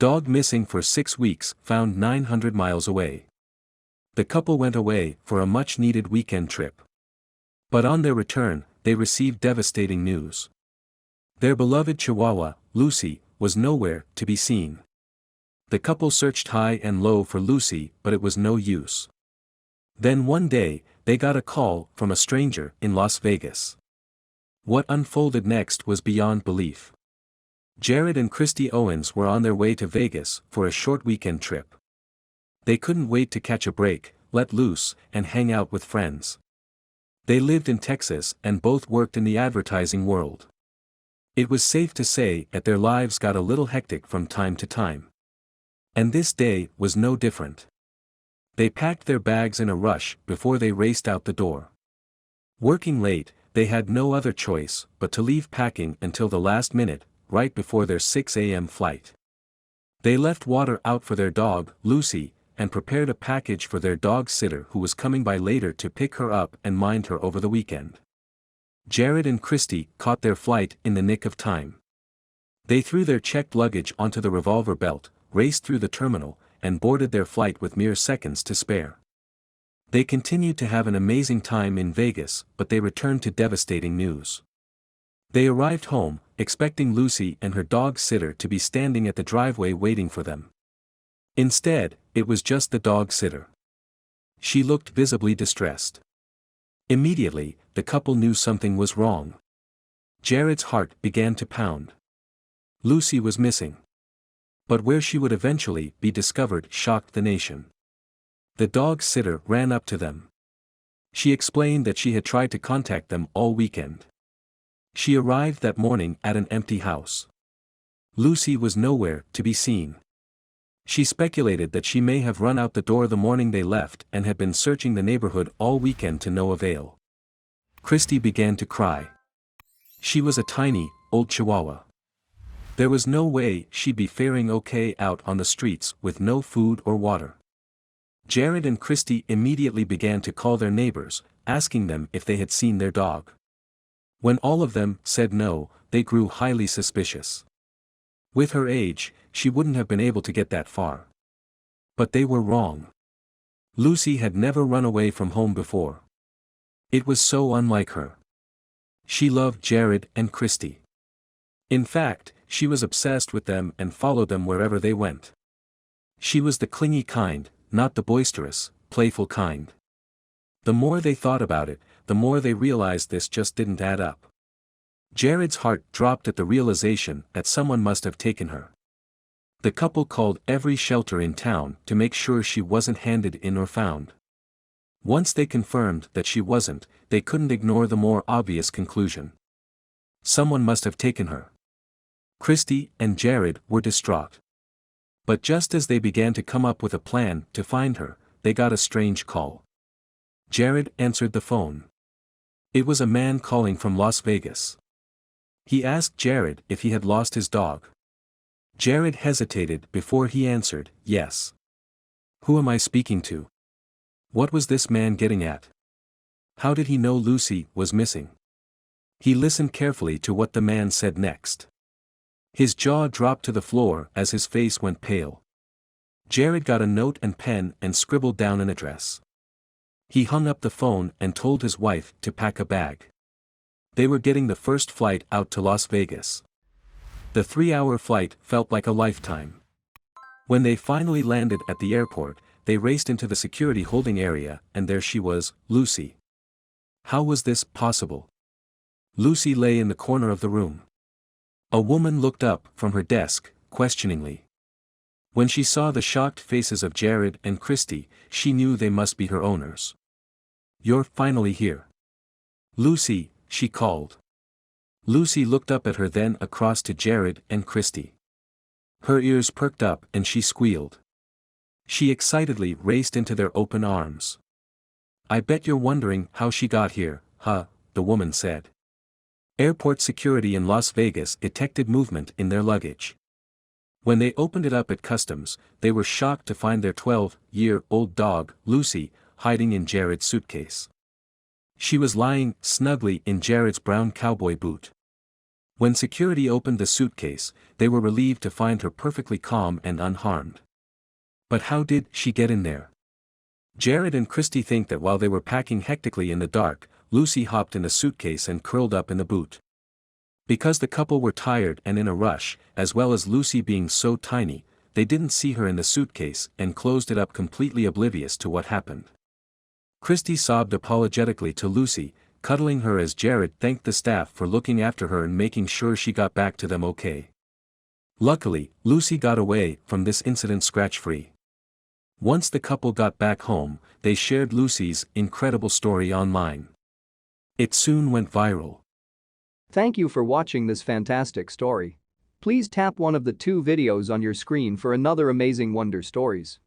Dog missing for 6 weeks, found 900 miles away. The couple went away for a much-needed weekend trip. But on their return, they received devastating news. Their beloved Chihuahua, Lucy, was nowhere to be seen. The couple searched high and low for Lucy, but it was no use. Then one day, they got a call from a stranger in Las Vegas. What unfolded next was beyond belief. Jared and Christy Owens were on their way to Vegas for a short weekend trip. They couldn't wait to catch a break, let loose, and hang out with friends. They lived in Texas and both worked in the advertising world. It was safe to say that their lives got a little hectic from time to time. And this day was no different. They packed their bags in a rush before they raced out the door. Working late, they had no other choice but to leave packing until the last minute, right before their 6 a.m. flight. They left water out for their dog, Lucy, and prepared a package for their dog sitter who was coming by later to pick her up and mind her over the weekend. Jared and Christy caught their flight in the nick of time. They threw their checked luggage onto the revolver belt, raced through the terminal, and boarded their flight with mere seconds to spare. They continued to have an amazing time in Vegas, but they returned to devastating news. They arrived home, expecting Lucy and her dog sitter to be standing at the driveway waiting for them. Instead, it was just the dog sitter. She looked visibly distressed. Immediately, the couple knew something was wrong. Jared's heart began to pound. Lucy was missing. But where she would eventually be discovered shocked the nation. The dog sitter ran up to them. She explained that she had tried to contact them all weekend. She arrived that morning at an empty house. Lucy was nowhere to be seen. She speculated that she may have run out the door the morning they left and had been searching the neighborhood all weekend to no avail. Christy began to cry. She was a tiny, old Chihuahua. There was no way she'd be faring okay out on the streets with no food or water. Jared and Christy immediately began to call their neighbors, asking them if they had seen their dog. When all of them said no, they grew highly suspicious. With her age, she wouldn't have been able to get that far. But they were wrong. Lucy had never run away from home before. It was so unlike her. She loved Jared and Christy. In fact, she was obsessed with them and followed them wherever they went. She was the clingy kind, not the boisterous, playful kind. The more they thought about it, the more they realized this just didn't add up. Jared's heart dropped at the realization that someone must have taken her. The couple called every shelter in town to make sure she wasn't handed in or found. Once they confirmed that she wasn't, they couldn't ignore the more obvious conclusion. Someone must have taken her. Christy and Jared were distraught. But just as they began to come up with a plan to find her, they got a strange call. Jared answered the phone. It was a man calling from Las Vegas. He asked Jared if he had lost his dog. Jared hesitated before he answered, "Yes." "Who am I speaking to?" What was this man getting at? How did he know Lucy was missing? He listened carefully to what the man said next. His jaw dropped to the floor as his face went pale. Jared got a note and pen and scribbled down an address. He hung up the phone and told his wife to pack a bag. They were getting the first flight out to Las Vegas. The 3-hour flight felt like a lifetime. When they finally landed at the airport, they raced into the security holding area and there she was, Lucy. How was this possible? Lucy lay in the corner of the room. A woman looked up from her desk, questioningly. When she saw the shocked faces of Jared and Christy, she knew they must be her owners. "You're finally here. Lucy," she called. Lucy looked up at her, then across to Jared and Christy. Her ears perked up and she squealed. She excitedly raced into their open arms. "I bet you're wondering how she got here, huh?" the woman said. Airport security in Las Vegas detected movement in their luggage. When they opened it up at customs, they were shocked to find their 12-year-old dog, Lucy, hiding in Jared's suitcase. She was lying snugly in Jared's brown cowboy boot. When security opened the suitcase, they were relieved to find her perfectly calm and unharmed. But how did she get in there? Jared and Christy think that while they were packing hectically in the dark, Lucy hopped in the suitcase and curled up in the boot. Because the couple were tired and in a rush, as well as Lucy being so tiny, they didn't see her in the suitcase and closed it up, completely oblivious to what happened. Christy sobbed apologetically to Lucy, cuddling her as Jared thanked the staff for looking after her and making sure she got back to them okay. Luckily, Lucy got away from this incident scratch-free. Once the couple got back home, they shared Lucy's incredible story online. It soon went viral. Thank you for watching this fantastic story. Please tap one of the 2 videos on your screen for another amazing Wonder Stories.